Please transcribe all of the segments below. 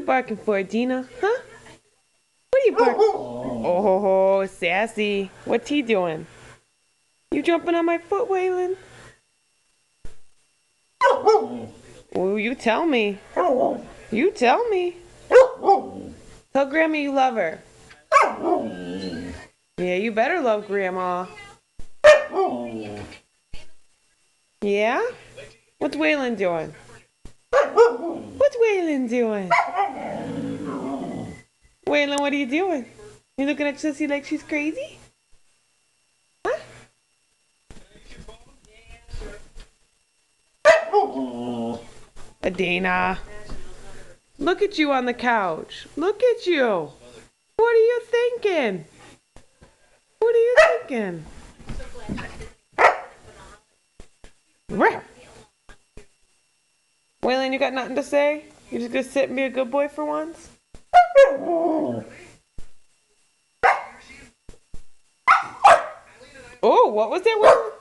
barking for, Gina? Huh? What are you barking? Oh, sassy. What's he doing? You jumping on my foot, Waylon? Oh, you tell me. You tell me. Tell Grandma you love her. Yeah, you better love Grandma. Yeah? What's Waylon doing? What's Waylon doing? Waylon, what are you doing? You looking at Sissy like she's crazy? Huh? Adina. Look at you on the couch. Look at you. What are you thinking? What are you thinking? Waylon, you got nothing to say? You just gonna sit and be a good boy for once? Oh, what was that, Waylon?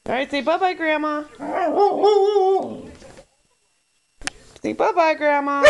All right, say bye-bye, Grandma. Say bye-bye, Grandma.